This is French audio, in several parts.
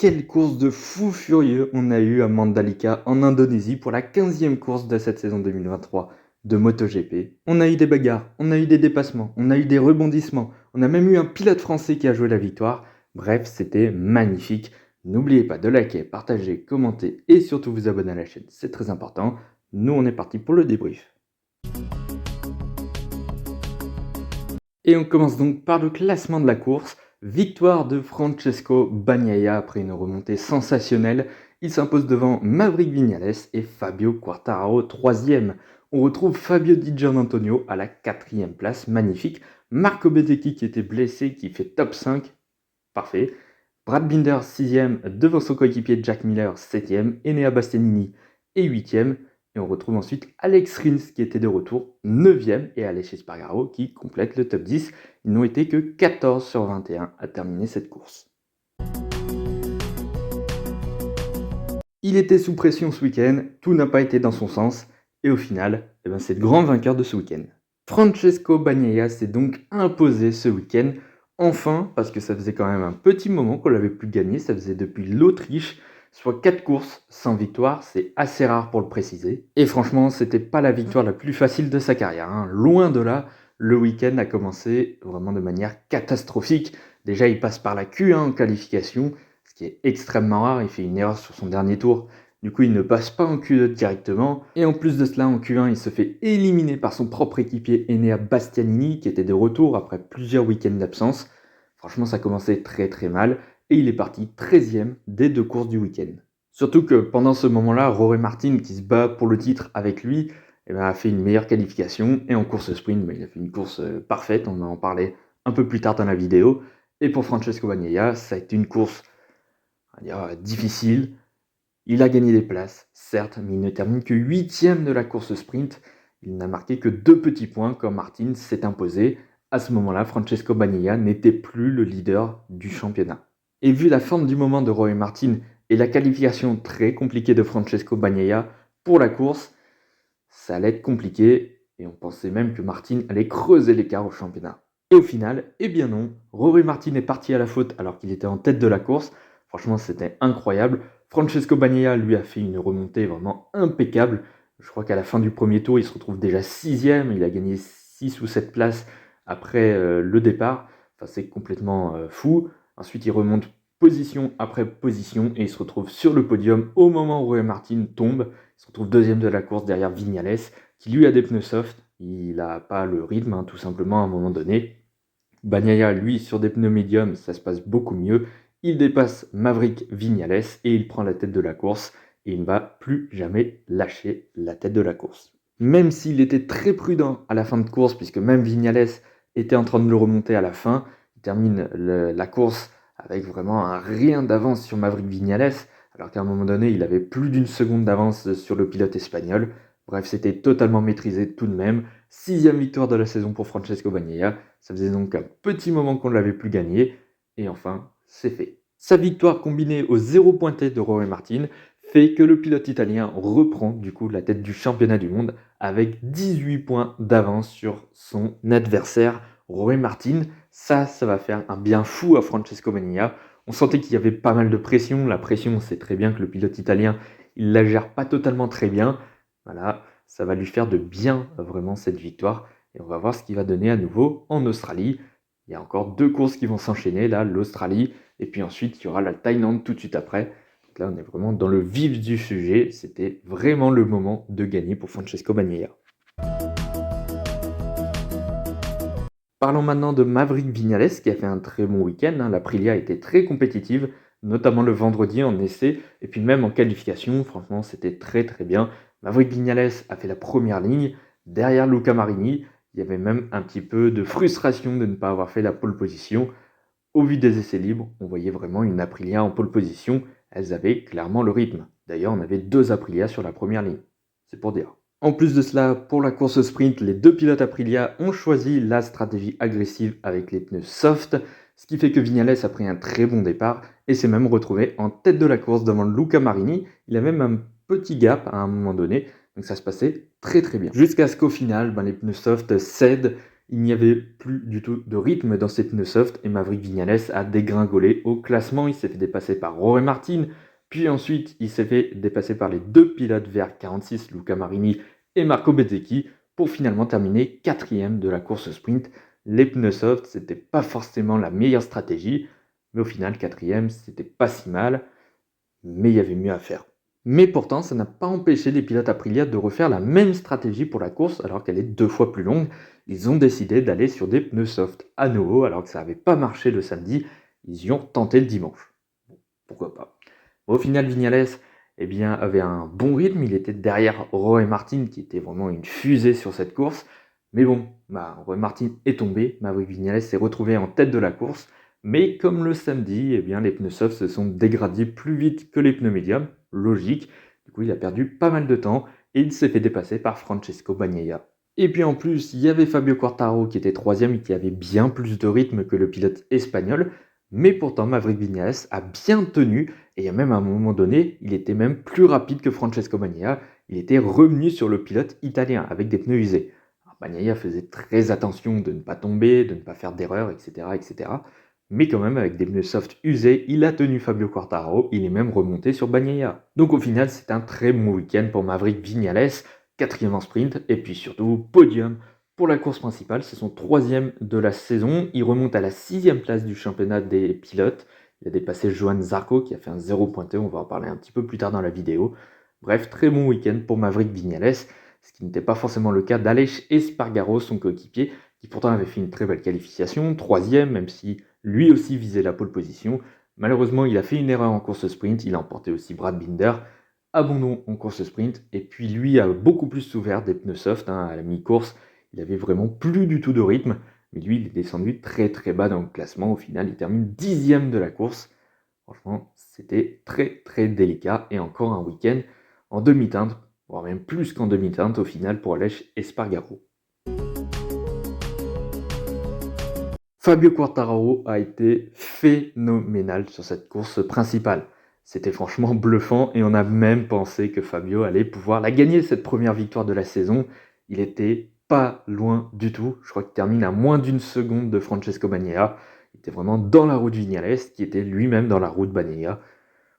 Quelle course de fou furieux on a eu à Mandalika en Indonésie pour la 15e course de cette saison 2023 de MotoGP. On a eu des bagarres, on a eu des dépassements, on a eu des rebondissements, on a même eu un pilote français qui a joué la victoire. Bref, c'était magnifique. N'oubliez pas de liker, partager, commenter et surtout vous abonner à la chaîne, c'est très important. Nous on est parti pour le débrief. Et on commence donc par le classement de la course. Victoire de Francesco Bagnaia après une remontée sensationnelle. Il s'impose devant Maverick Viñales et Fabio Quartararo 3e. On retrouve Fabio Di Giannantonio à la 4e place, magnifique. Marco Bezzecchi qui était blessé, qui fait top 5, parfait. Brad Binder 6e devant son coéquipier Jack Miller 7e. Enea Bastianini est 8e. Et on retrouve ensuite Alex Rins qui était de retour 9e et Aleix Espargaro qui complète le top 10. Ils n'ont été que 14 sur 21 à terminer cette course. Il était sous pression ce week-end, tout n'a pas été dans son sens et au final, c'est le grand vainqueur de ce week-end. Francesco Bagnaia s'est donc imposé ce week-end, enfin, parce que ça faisait quand même un petit moment qu'on l'avait plus gagné, ça faisait depuis l'Autriche, soit 4 courses sans victoire, c'est assez rare pour le préciser. Et franchement, c'était pas la victoire la plus facile de sa carrière, hein. Loin de là, le week-end a commencé vraiment de manière catastrophique. Déjà, il passe par la Q1 en qualification, ce qui est extrêmement rare, il fait une erreur sur son dernier tour. Du coup, il ne passe pas en Q2 directement. Et en plus de cela, en Q1, il se fait éliminer par son propre équipier Enea Bastianini, qui était de retour après plusieurs week-ends d'absence. Franchement, ça commençait très très mal. Et il est parti 13e des 2 courses du week-end. Surtout que pendant ce moment-là, Rory Martin, qui se bat pour le titre avec lui, a fait une meilleure qualification. Et en course sprint, il a fait une course parfaite. On va en parler un peu plus tard dans la vidéo. Et pour Francesco Bagnaia, ça a été une course difficile. Il a gagné des places, certes, mais il ne termine que 8e de la course sprint. Il n'a marqué que 2 petits points quand Martin s'est imposé. À ce moment-là, Francesco Bagnaia n'était plus le leader du championnat. Et vu la forme du moment de Rory Martin et la qualification très compliquée de Francesco Bagnaia pour la course, ça allait être compliqué et on pensait même que Martin allait creuser l'écart au championnat. Et au final, eh bien non, Rory Martin est parti à la faute alors qu'il était en tête de la course. Franchement, c'était incroyable. Francesco Bagnaia lui a fait une remontée vraiment impeccable. Je crois qu'à la fin du premier tour, il se retrouve déjà 6e. Il a gagné 6 ou 7 places après le départ. Enfin, c'est complètement fou. Ensuite, il remonte position après position et il se retrouve sur le podium au moment où Rory Martin tombe. Il se retrouve 2e de la course derrière Viñales, qui lui a des pneus soft. Il n'a pas le rythme, tout simplement, à un moment donné. Bagnaia, lui, sur des pneus médiums, ça se passe beaucoup mieux. Il dépasse Maverick Viñales et il prend la tête de la course et il ne va plus jamais lâcher la tête de la course. Même s'il était très prudent à la fin de course, puisque même Viñales était en train de le remonter à la fin, il termine la course avec vraiment un rien d'avance sur Maverick Viñales, alors qu'à un moment donné, il avait plus d'une seconde d'avance sur le pilote espagnol. Bref, c'était totalement maîtrisé tout de même. 6e victoire de la saison pour Francesco Bagnaia. Ça faisait donc un petit moment qu'on ne l'avait plus gagné. Et enfin, c'est fait. Sa victoire combinée au 0 pointé de Rory Martin fait que le pilote italien reprend du coup la tête du championnat du monde avec 18 points d'avance sur son adversaire Rory Martin. Ça va faire un bien fou à Francesco Bagnaia. On sentait qu'il y avait pas mal de pression. La pression, on sait très bien que le pilote italien, il la gère pas totalement très bien. Voilà, ça va lui faire de bien vraiment cette victoire. Et on va voir ce qu'il va donner à nouveau en Australie. Il y a encore 2 courses qui vont s'enchaîner, là, l'Australie, et puis ensuite il y aura la Thaïlande tout de suite après. Donc là, on est vraiment dans le vif du sujet. C'était vraiment le moment de gagner pour Francesco Bagnaia. Parlons maintenant de Maverick Viñales qui a fait un très bon week-end. L'Aprilia a été très compétitive, notamment le vendredi en essai, et puis même en qualification. Franchement, c'était très très bien. Maverick Viñales a fait la première ligne, derrière Luca Marini. Il y avait même un petit peu de frustration de ne pas avoir fait la pole position. Au vu des essais libres, on voyait vraiment une Aprilia en pole position. Elles avaient clairement le rythme. D'ailleurs, on avait 2 Aprilia sur la première ligne. C'est pour dire. En plus de cela, pour la course sprint, les 2 pilotes Aprilia ont choisi la stratégie agressive avec les pneus soft, ce qui fait que Viñales a pris un très bon départ et s'est même retrouvé en tête de la course devant Luca Marini. Il a même un petit gap à un moment donné, donc ça se passait très très bien. Jusqu'à ce qu'au final, les pneus soft cèdent, il n'y avait plus du tout de rythme dans ces pneus soft et Maverick Viñales a dégringolé au classement. Il s'est fait dépasser par Jorge Martin, puis ensuite il s'est fait dépasser par les deux pilotes VR46, Luca Marini et Marco Bezzecchi, pour finalement terminer 4e de la course sprint. Les pneus soft, c'était pas forcément la meilleure stratégie, mais au final 4e, c'était pas si mal, mais il y avait mieux à faire. Mais pourtant, ça n'a pas empêché les pilotes Aprilia de refaire la même stratégie pour la course, alors qu'elle est 2 fois plus longue. Ils ont décidé d'aller sur des pneus soft à nouveau, alors que ça n'avait pas marché le samedi. Ils y ont tenté le dimanche. Bon, pourquoi pas. Au final, Viñales avait un bon rythme. Il était derrière Roy Martin, qui était vraiment une fusée sur cette course. Mais bon, Roy Martin est tombé. Maverick Viñales s'est retrouvé en tête de la course. Mais comme le samedi, les pneus soft se sont dégradés plus vite que les pneus médiums. Logique. Du coup, il a perdu pas mal de temps et il s'est fait dépasser par Francesco Bagnaia. Et puis en plus, il y avait Fabio Quartararo qui était 3e et qui avait bien plus de rythme que le pilote espagnol. Mais pourtant, Maverick Viñales a bien tenu et même à un moment donné, il était même plus rapide que Francesco Bagnaia. Il était revenu sur le pilote italien avec des pneus usés. Bagnaia faisait très attention de ne pas tomber, de ne pas faire d'erreurs, etc., etc. Mais quand même, avec des pneus soft usés, il a tenu Fabio Quartararo, il est même remonté sur Bagnaia. Donc au final, c'est un très bon week-end pour Maverick Viñales, 4e en sprint, et puis surtout podium pour la course principale. C'est son 3e de la saison, il remonte à la 6e place du championnat des pilotes. Il a dépassé Johan Zarco qui a fait un 0 pointé, on va en parler un petit peu plus tard dans la vidéo. Bref, très bon week-end pour Maverick Viñales, ce qui n'était pas forcément le cas d'Aleix Espargaro, son coéquipier, qui pourtant avait fait une très belle qualification, 3e, même si lui aussi visait la pole position. Malheureusement, il a fait une erreur en course sprint, il a emporté aussi Brad Binder, abandon en course sprint, et puis lui a beaucoup plus souffert des pneus soft à la mi-course, il avait vraiment plus du tout de rythme, mais lui il est descendu très très bas dans le classement, au final il termine 10e de la course. Franchement, c'était très très délicat, et encore un week-end en demi-teinte, voire même plus qu'en demi-teinte au final pour Aleix Espargaro. Fabio Quartararo a été phénoménal sur cette course principale. C'était franchement bluffant et on a même pensé que Fabio allait pouvoir la gagner, cette première victoire de la saison. Il était pas loin du tout. Je crois qu'il termine à moins d'une seconde de Francesco Bagnaia. Il était vraiment dans la roue de Viñales, qui était lui-même dans la roue de Bagnaia.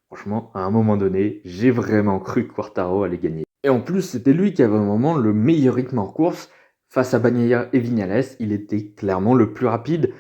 Franchement, à un moment donné, j'ai vraiment cru que Quartararo allait gagner. Et en plus, c'était lui qui avait un moment le meilleur rythme en course. Face à Bagnaia et Viñales, il était clairement le plus rapide.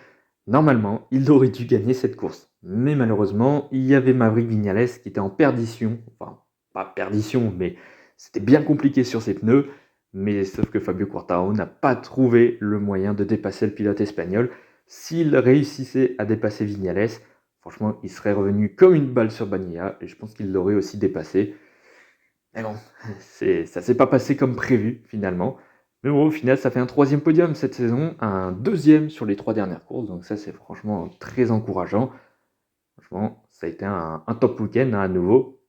Normalement, il aurait dû gagner cette course. Mais malheureusement, il y avait Maverick Viñales qui était en perdition. Enfin, pas perdition, mais c'était bien compliqué sur ses pneus. Mais sauf que Fabio Quartararo n'a pas trouvé le moyen de dépasser le pilote espagnol. S'il réussissait à dépasser Viñales, franchement, il serait revenu comme une balle sur Bagnaia et je pense qu'il l'aurait aussi dépassé. Mais bon, ça s'est pas passé comme prévu finalement. Mais bon, au final, ça fait un 3e podium cette saison, un 2e sur les 3 dernières courses, donc ça c'est franchement très encourageant. Franchement, ça a été un top week-end à nouveau.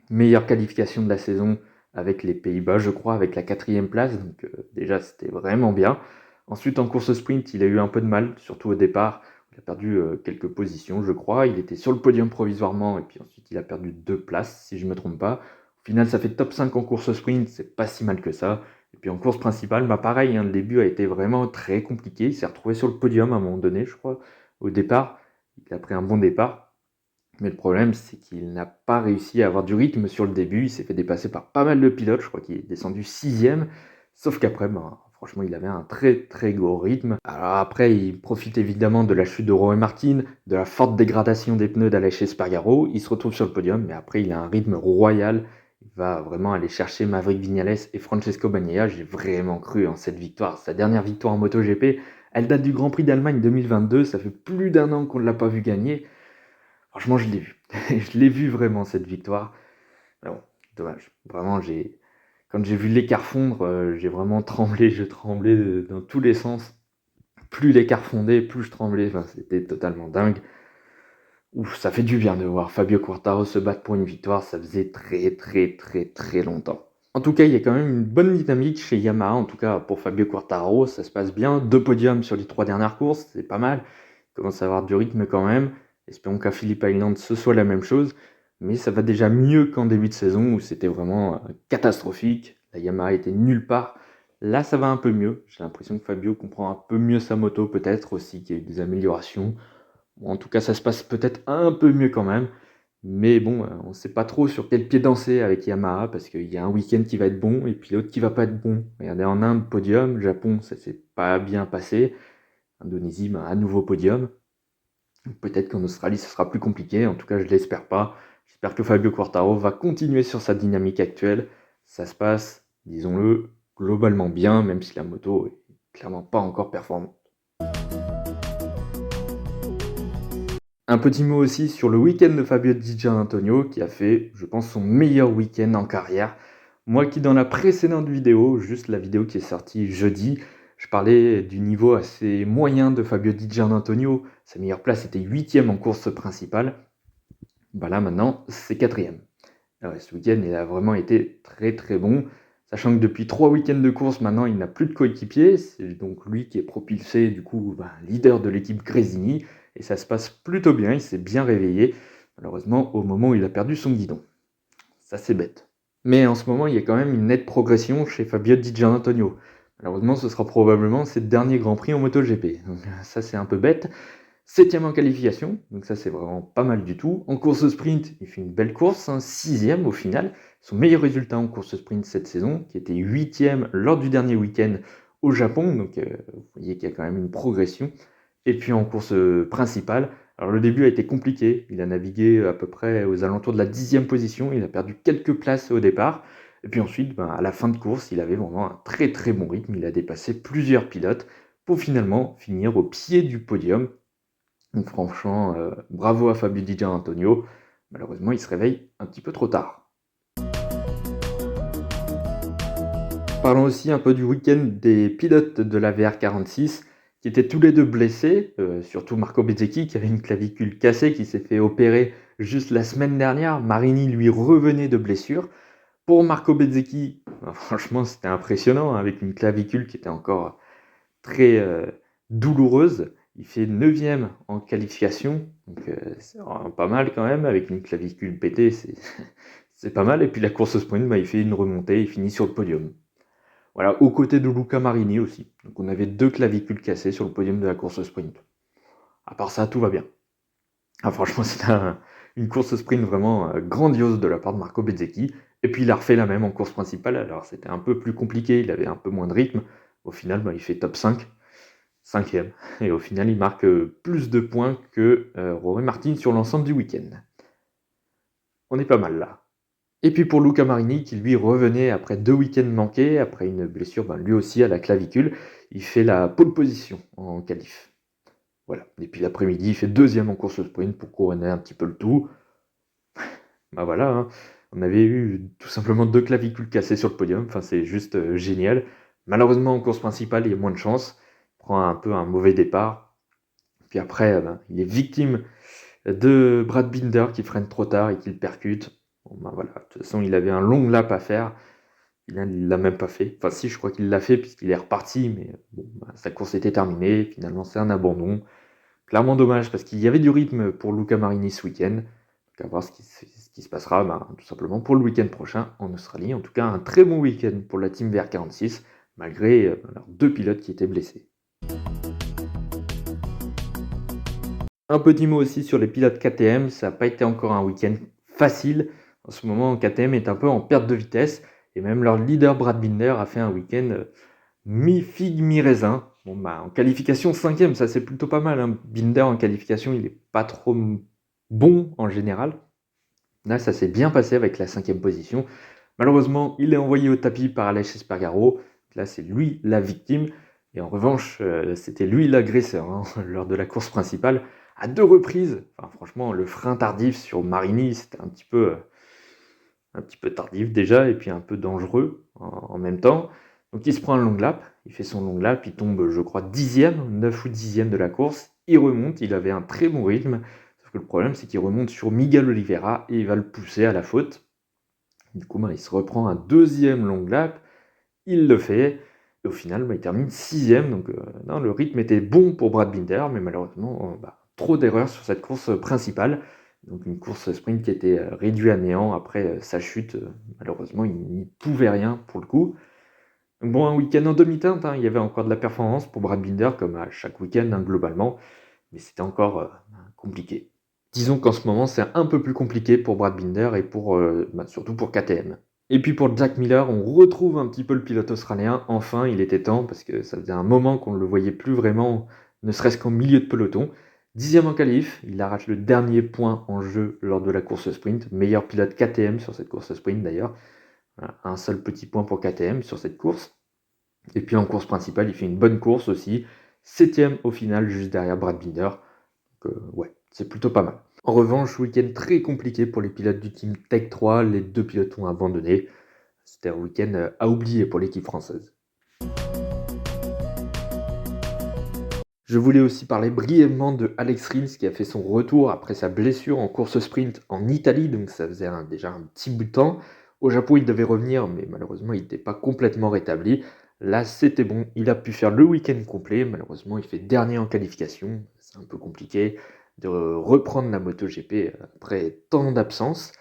Meilleure qualification de la saison avec les Pays-Bas, je crois, avec la 4e place, donc déjà c'était vraiment bien. Ensuite, en course sprint, il a eu un peu de mal, surtout au départ. Il a perdu quelques positions, je crois. Il était sur le podium provisoirement, et puis ensuite il a perdu 2 places, si je ne me trompe pas. Au final, ça fait top 5 en course sprint, c'est pas si mal que ça. Et puis en course principale, pareil, le début a été vraiment très compliqué. Il s'est retrouvé sur le podium à un moment donné, je crois, au départ. Il a pris un bon départ. Mais le problème, c'est qu'il n'a pas réussi à avoir du rythme sur le début. Il s'est fait dépasser par pas mal de pilotes. Je crois qu'il est descendu 6e. Sauf qu'après, franchement, il avait un très très gros rythme. Alors après, il profite évidemment de la chute de Roy Martin, de la forte dégradation des pneus d'Aleix Espargaro. Il se retrouve sur le podium, mais après, il a un rythme royal. Il va vraiment aller chercher Maverick Viñales et Francesco Bagnaia. J'ai vraiment cru en cette victoire. Sa dernière victoire en MotoGP, elle date du Grand Prix d'Allemagne 2022. Ça fait plus d'1 an qu'on ne l'a pas vu gagner. Franchement, je l'ai vu. Je l'ai vu vraiment, cette victoire. Mais bon, dommage. Vraiment, quand j'ai vu l'écart fondre, j'ai vraiment tremblé. Je tremblais dans tous les sens. Plus l'écart fondait, plus je tremblais. Enfin, c'était totalement dingue. Ouf, ça fait du bien de voir Fabio Quartararo se battre pour une victoire. Ça faisait très, très, très, très longtemps. En tout cas, il y a quand même une bonne dynamique chez Yamaha. En tout cas, pour Fabio Quartararo, ça se passe bien. 2 podiums sur les 3 dernières courses, c'est pas mal. Il commence à avoir du rythme quand même. Espérons qu'à Phillip Island, ce soit la même chose. Mais ça va déjà mieux qu'en début de saison où c'était vraiment catastrophique. La Yamaha était nulle part. Là, ça va un peu mieux. J'ai l'impression que Fabio comprend un peu mieux sa moto, peut-être aussi qu'il y a eu des améliorations. Bon, en tout cas, ça se passe peut-être un peu mieux quand même. Mais bon, on ne sait pas trop sur quel pied danser avec Yamaha parce qu'il y a un week-end qui va être bon et puis l'autre qui va pas être bon. Regardez, en Inde, podium, Japon, ça s'est pas bien passé. Indonésie, à nouveau podium. Peut-être qu'en Australie, ce sera plus compliqué. En tout cas, je ne l'espère pas. J'espère que Fabio Quartararo va continuer sur sa dynamique actuelle. Ça se passe, disons-le, globalement bien, même si la moto est clairement pas encore performante. Un petit mot aussi sur le week-end de Fabio Di Giannantonio qui a fait, je pense, son meilleur week-end en carrière. Moi qui dans la précédente vidéo, juste la vidéo qui est sortie jeudi, je parlais du niveau assez moyen de Fabio Di Giannantonio. Sa meilleure place était 8e en course principale. Bah là maintenant, c'est 4e. Ouais, ce week-end, il a vraiment été très très bon. Sachant que depuis 3 week-ends de course, maintenant, il n'a plus de coéquipier. C'est donc lui qui est propulsé, du coup, leader de l'équipe Gresini. Et ça se passe plutôt bien, il s'est bien réveillé. Malheureusement, au moment où il a perdu son guidon. Ça, c'est bête. Mais en ce moment, il y a quand même une nette progression chez Fabio Di Giannantonio. Malheureusement, ce sera probablement ses derniers Grands Prix en MotoGP. Donc ça, c'est un peu bête. 7e en qualification, donc ça c'est vraiment pas mal du tout. En course sprint, il fait une belle course, 6e au final. Son meilleur résultat en course sprint cette saison, qui était 8e lors du dernier week-end au Japon, donc vous voyez qu'il y a quand même une progression. Et puis en course principale, alors le début a été compliqué, il a navigué à peu près aux alentours de la 10e position, il a perdu quelques places au départ. Et puis ensuite, à la fin de course, il avait vraiment un très très bon rythme, il a dépassé plusieurs pilotes pour finalement finir au pied du podium. Donc franchement, bravo à Fabio Di Giannantonio. Malheureusement, il se réveille un petit peu trop tard. Parlons aussi un peu du week-end des pilotes de la VR46 qui étaient tous les deux blessés, surtout Marco Bezzecchi qui avait une clavicule cassée qui s'est fait opérer juste la semaine dernière. Marini lui revenait de blessure. Pour Marco Bezzecchi, franchement c'était impressionnant, avec une clavicule qui était encore très douloureuse. Il fait 9e en qualification, donc c'est pas mal quand même, avec une clavicule pétée, c'est pas mal. Et puis la course sprint, il fait une remontée, il finit sur le podium. Voilà, aux côtés de Luca Marini aussi. Donc on avait 2 clavicules cassées sur le podium de la course sprint. À part ça, tout va bien. Franchement, c'était une course sprint vraiment grandiose de la part de Marco Bezzecchi. Et puis il a refait la même en course principale, alors c'était un peu plus compliqué, il avait un peu moins de rythme. Au final, il fait top 5. 5e. Et au final, il marque plus de points que Rory Martin sur l'ensemble du week-end. On est pas mal là. Et puis pour Luca Marini, qui lui revenait après 2 week-ends manqués, après une blessure lui aussi à la clavicule, il fait la pole position en qualif. Voilà. Et puis l'après-midi, il fait 2e en course sprint pour couronner un petit peu le tout. Voilà, hein. On avait eu tout simplement 2 clavicules cassées sur le podium, c'est juste génial. Malheureusement, en course principale, il y a moins de chance. Il prend un peu un mauvais départ. Puis après, il est victime de Brad Binder qui freine trop tard et qui le percute. Voilà, de toute façon, il avait un long lap à faire. Il l'a même pas fait. Enfin, si, je crois qu'il l'a fait puisqu'il est reparti, mais sa course était terminée. Finalement, c'est un abandon. Clairement dommage parce qu'il y avait du rythme pour Luca Marini ce week-end. Donc, à voir ce qui se passera tout simplement pour le week-end prochain en Australie. En tout cas, un très bon week-end pour la team VR46, malgré leurs 2 pilotes qui étaient blessés. Un petit mot aussi sur les pilotes KTM, ça n'a pas été encore un week-end facile. En ce moment, KTM est un peu en perte de vitesse et même leur leader Brad Binder a fait un week-end mi-figue, mi-raisin. En qualification 5e, ça c'est plutôt pas mal, hein. Binder en qualification, il est pas trop bon en général. Là, ça s'est bien passé avec la 5e position. Malheureusement, il est envoyé au tapis par Aleix Espargaro. Là, c'est lui la victime. Et en revanche, c'était lui l'agresseur, hein, lors de la course principale. À 2 reprises, franchement, le frein tardif sur Marini, c'était un petit peu tardif déjà, et puis un peu dangereux en même temps. Donc il se prend un long lap, il fait son long lap, il tombe, je crois, 10e, 9 ou 10e de la course. Il remonte, il avait un très bon rythme. Sauf que le problème, c'est qu'il remonte sur Miguel Oliveira et il va le pousser à la faute. Du coup, il se reprend un 2e long lap, il le fait, et au final, il termine 6e. Donc, non, le rythme était bon pour Brad Binder, mais malheureusement, trop d'erreurs sur cette course principale. Donc, une course sprint qui était réduite à néant après sa chute. Malheureusement, il n'y pouvait rien pour le coup. Bon, un week-end en demi-teinte, hein, il y avait encore de la performance pour Brad Binder, comme à chaque week-end, hein, globalement, mais c'était encore compliqué. Disons qu'en ce moment, c'est un peu plus compliqué pour Brad Binder et surtout pour KTM. Et puis pour Jack Miller, on retrouve un petit peu le pilote australien. Enfin, il était temps, parce que ça faisait un moment qu'on ne le voyait plus vraiment, ne serait-ce qu'en milieu de peloton. 10e en qualif, il arrache le dernier point en jeu lors de la course sprint. Meilleur pilote KTM sur cette course sprint d'ailleurs. Voilà, un seul petit point pour KTM sur cette course. Et puis en course principale, il fait une bonne course aussi. 7e au final, juste derrière Brad Binder. Donc ouais, c'est plutôt pas mal. En revanche, week-end très compliqué pour les pilotes du team Tech 3. Les deux pilotes ont abandonné. C'était un week-end à oublier pour l'équipe française. Je voulais aussi parler brièvement de Alex Rins qui a fait son retour après sa blessure en course sprint en Italie, donc ça faisait déjà un petit bout de temps. Au Japon, il devait revenir, mais malheureusement, il n'était pas complètement rétabli. Là, c'était bon, il a pu faire le week-end complet. Malheureusement, il fait dernier en qualification. C'est un peu compliqué de reprendre la MotoGP après tant d'absence.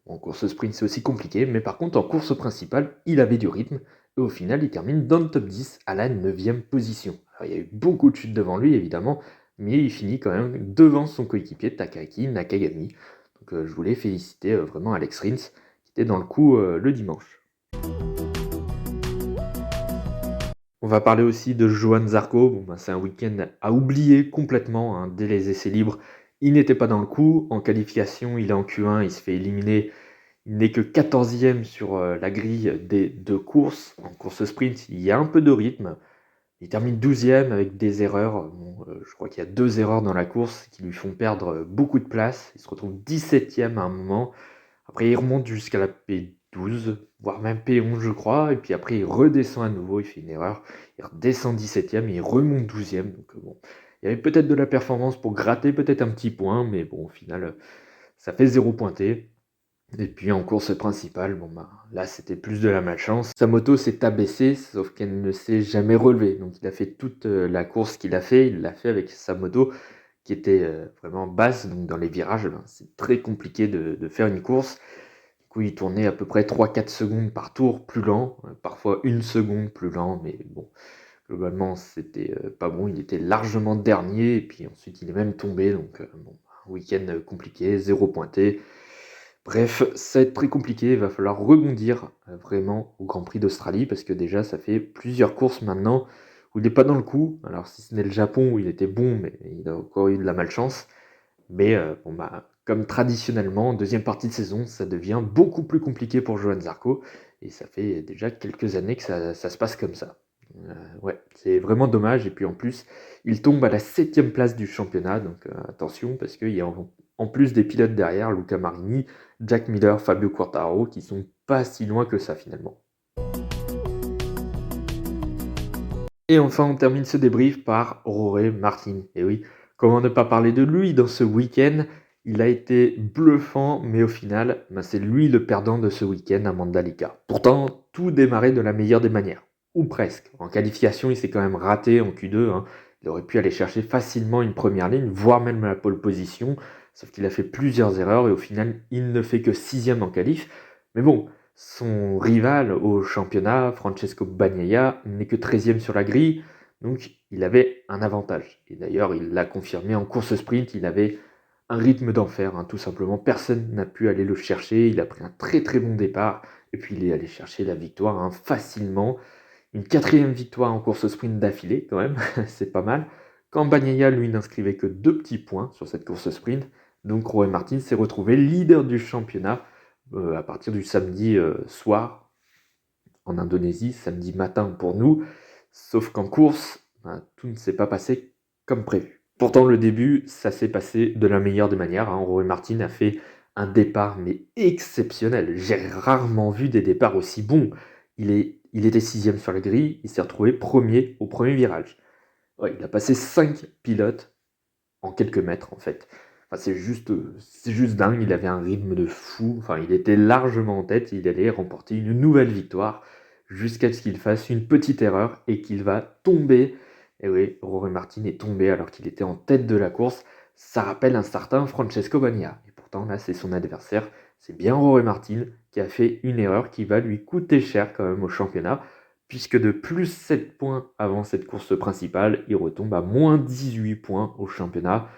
En course sprint, c'est aussi compliqué, mais par contre, en course principale, il avait du rythme. Et au final, il termine dans le top 10 à la 9e position. Alors, il y a eu beaucoup de chutes devant lui, évidemment, mais il finit quand même devant son coéquipier Takaki Nakagami. Donc, je voulais féliciter vraiment Alex Rins, qui était dans le coup le dimanche. On va parler aussi de Johann Zarco. C'est un week-end à oublier complètement, hein. Dès les essais libres, il n'était pas dans le coup. En qualification, il est en Q1, il se fait éliminer. Il n'est que 14e sur la grille des deux courses. En course sprint, il y a un peu de rythme. Il termine 12e avec des erreurs. Je crois qu'il y a 2 erreurs dans la course qui lui font perdre beaucoup de place. Il se retrouve 17e à un moment. Après, il remonte jusqu'à la P12, voire même P11, je crois. Et puis après, il redescend à nouveau. Il fait une erreur. Il redescend 17e et il remonte 12e. Donc bon, il y avait peut-être de la performance pour gratter peut-être un petit point. Mais bon, au final, ça fait 0 pointé. Et puis en course principale, là c'était plus de la malchance. Sa moto s'est abaissée, sauf qu'elle ne s'est jamais relevée. Donc il a fait toute la course qu'il a fait, il l'a fait avec sa moto qui était vraiment basse. Donc dans les virages, c'est très compliqué de faire une course. Du coup, il tournait à peu près 3-4 secondes par tour plus lent, parfois 1 seconde plus lent, mais bon, globalement c'était pas bon. Il était largement dernier, et puis ensuite il est même tombé. Donc un week-end compliqué, 0 pointé. Bref, ça va être très compliqué, il va falloir rebondir vraiment au Grand Prix d'Australie parce que déjà ça fait plusieurs courses maintenant où il n'est pas dans le coup. Alors si ce n'est le Japon où il était bon, mais il a encore eu de la malchance. Mais comme traditionnellement, en deuxième partie de saison, ça devient beaucoup plus compliqué pour Johann Zarco. Et ça fait déjà quelques années que ça se passe comme ça. Ouais, c'est vraiment dommage. Et puis en plus, il tombe à la 7e place du championnat. Donc attention, parce qu'il y a en plus des pilotes derrière, Luca Marini, Jack Miller, Fabio Quartararo, qui sont pas si loin que ça finalement. Et enfin, on termine ce débrief par Rory Martin. Et oui, comment ne pas parler de lui dans ce week-end? Il a été bluffant, mais au final, c'est lui le perdant de ce week-end à Mandalika. Pourtant, tout démarrait de la meilleure des manières. Ou presque. En qualification, il s'est quand même raté en Q2. Il aurait pu aller chercher facilement une première ligne, voire même la pole position. Sauf qu'il a fait plusieurs erreurs et au final, il ne fait que 6e en qualif. Mais bon, son rival au championnat, Francesco Bagnaia, n'est que 13e sur la grille, donc il avait un avantage. Et d'ailleurs, il l'a confirmé en course sprint, il avait un rythme d'enfer, tout simplement. Personne n'a pu aller le chercher, il a pris un très très bon départ, et puis il est allé chercher la victoire facilement. Une 4e victoire en course sprint d'affilée, quand même, c'est pas mal. Quand Bagnaia, lui, n'inscrivait que 2 petits points sur cette course sprint, donc Roy Martin s'est retrouvé leader du championnat à partir du samedi soir en Indonésie, samedi matin pour nous, sauf qu'en course, tout ne s'est pas passé comme prévu. Pourtant, le début, ça s'est passé de la meilleure des manières. Rory Martin a fait un départ mais exceptionnel. J'ai rarement vu des départs aussi bons. Il était 6e sur la grille, il s'est retrouvé premier au premier virage. Ouais, il a passé 5 pilotes en quelques mètres en fait. C'est juste dingue, il avait un rythme de fou, il était largement en tête, il allait remporter une nouvelle victoire jusqu'à ce qu'il fasse une petite erreur et qu'il va tomber. Et oui, Rory Martin est tombé alors qu'il était en tête de la course. Ça rappelle un certain Francesco Bagnaia. Et pourtant là, c'est son adversaire. C'est bien Rory Martin qui a fait une erreur qui va lui coûter cher quand même au championnat, puisque de plus 7 points avant cette course principale, il retombe à moins 18 points au championnat.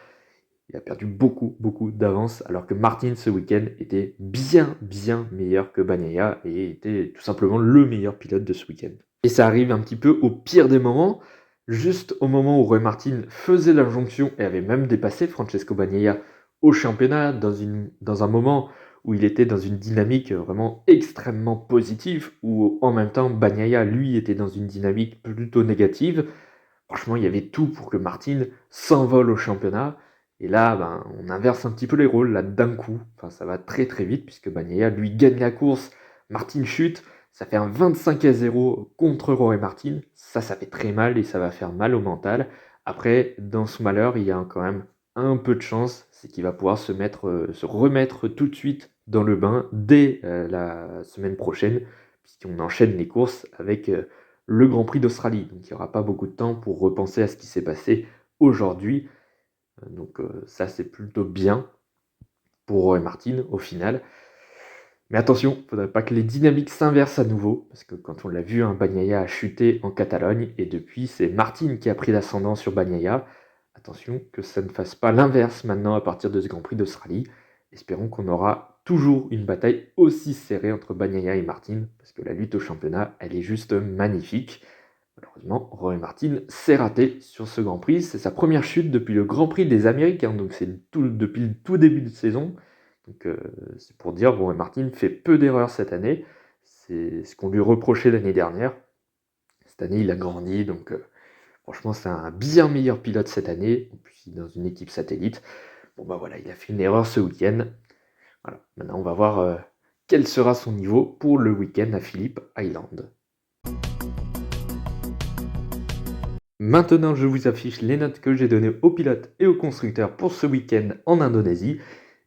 Il a perdu beaucoup d'avance, alors que Martin ce week-end était bien meilleur que Bagnaia et était tout simplement le meilleur pilote de ce week-end. Et ça arrive un petit peu au pire des moments, juste au moment où Roy Martin faisait l'injonction et avait même dépassé Francesco Bagnaia au championnat, dans un moment où il était dans une dynamique vraiment extrêmement positive, où en même temps Bagnaia lui était dans une dynamique plutôt négative. Franchement, il y avait tout pour que Martin s'envole au championnat. Et là, on inverse un petit peu les rôles, là, d'un coup. Enfin, ça va très vite, puisque Bagnaia, lui, gagne la course. Martin chute. Ça fait un 25-0 contre Rory Martin. Ça fait très mal et ça va faire mal au mental. Après, dans ce malheur, il y a quand même un peu de chance. C'est qu'il va pouvoir se remettre tout de suite dans le bain dès la semaine prochaine, puisqu'on enchaîne les courses avec le Grand Prix d'Australie. Donc il n'y aura pas beaucoup de temps pour repenser à ce qui s'est passé aujourd'hui. Donc ça, c'est plutôt bien pour Roy Martin au final. Mais attention, il ne faudrait pas que les dynamiques s'inversent à nouveau, parce que quand on l'a vu, Bagnaia a chuté en Catalogne, et depuis, c'est Martin qui a pris l'ascendant sur Bagnaia. Attention que ça ne fasse pas l'inverse maintenant à partir de ce Grand Prix d'Australie. Espérons qu'on aura toujours une bataille aussi serrée entre Bagnaia et Martin, parce que la lutte au championnat, elle est juste magnifique. Malheureusement, Rory Martin s'est raté sur ce Grand Prix. C'est sa première chute depuis le Grand Prix des Amériques, donc c'est depuis le tout début de saison. Donc c'est pour dire, Rory Martin fait peu d'erreurs cette année. C'est ce qu'on lui reprochait l'année dernière. Cette année, il a grandi, donc franchement, c'est un bien meilleur pilote cette année, en plus dans une équipe satellite. Bon bah voilà, il a fait une erreur ce week-end. Voilà. Maintenant, on va voir quel sera son niveau pour le week-end à Phillip Island. Maintenant, je vous affiche les notes que j'ai données aux pilotes et aux constructeurs pour ce week-end en Indonésie.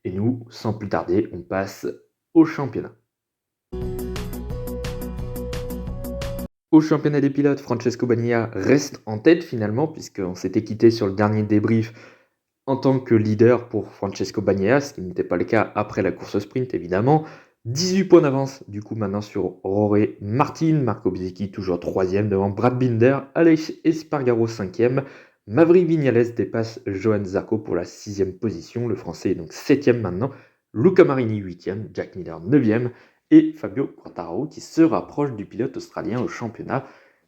Et nous, sans plus tarder, on passe au championnat. Au championnat des pilotes, Francesco Bagnaia reste en tête finalement, puisqu'on s'était quitté sur le dernier débrief en tant que leader pour Francesco Bagnaia, ce qui n'était pas le cas après la course sprint évidemment. 18 points d'avance du coup maintenant sur Rory Martin, Marco Bezzecchi toujours 3ème devant Brad Binder, Aleix Espargaro 5ème, Maverick Viñales dépasse Johan Zarco pour la 6ème position, le français est donc 7ème maintenant, Luca Marini 8ème, Jack Miller 9ème et Fabio Quartararo qui se rapproche du pilote australien au championnat,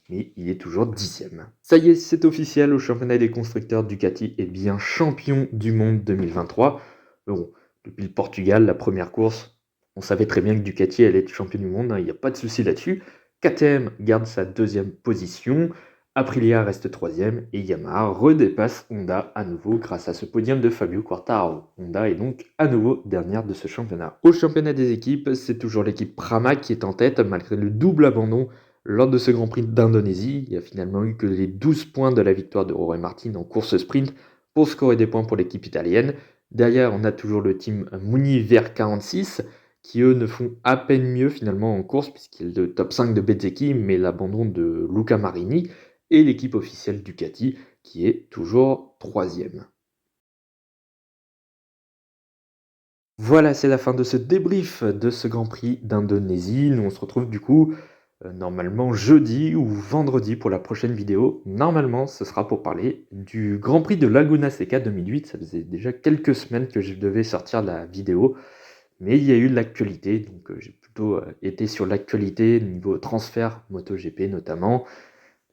mais il est toujours 10ème. Ça y est, c'est officiel, au championnat des constructeurs, Ducati est bien champion du monde 2023. Bon, depuis le Portugal, la première course, on savait très bien que Ducati allait être champion du monde, il n'y a pas de souci là-dessus. KTM garde sa 2ème position, Aprilia reste 3ème et Yamaha redépasse Honda à nouveau grâce à ce podium de Fabio Quartararo. Honda est donc à nouveau dernière de ce championnat. Au championnat des équipes, c'est toujours l'équipe Pramac qui est en tête malgré le double abandon lors de ce Grand Prix d'Indonésie. Il n'y a finalement eu que les 12 points de la victoire de Rory Martin en course sprint pour scorer des points pour l'équipe italienne. Derrière, on a toujours le team Muni Ver 46 qui eux ne font à peine mieux finalement en course puisqu'il y a le top 5 de Bezzecchi mais l'abandon de Luca Marini et l'équipe officielle Ducati qui est toujours 3ème. Voilà, c'est la fin de ce débrief de ce Grand Prix d'Indonésie. Nous on se retrouve du coup normalement jeudi ou vendredi pour la prochaine vidéo. Normalement, ce sera pour parler du Grand Prix de Laguna Seca 2008. Ça faisait déjà quelques semaines que je devais sortir la vidéo, mais il y a eu de l'actualité, donc j'ai plutôt été sur l'actualité niveau transfert MotoGP notamment.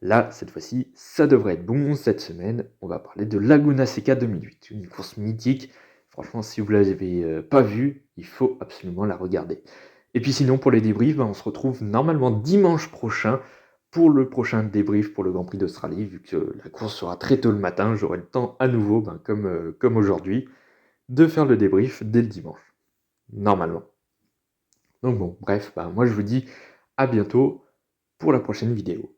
Là, cette fois-ci, ça devrait être bon. Cette semaine, on va parler de Laguna Seca 2008, une course mythique. Franchement, si vous ne l'avez pas vue, il faut absolument la regarder. Et puis sinon, pour les débriefs, on se retrouve normalement dimanche prochain pour le prochain débrief pour le Grand Prix d'Australie. Vu que la course sera très tôt le matin, j'aurai le temps à nouveau, comme aujourd'hui, de faire le débrief dès le dimanche. Normalement. Donc bon, bref, moi je vous dis à bientôt pour la prochaine vidéo.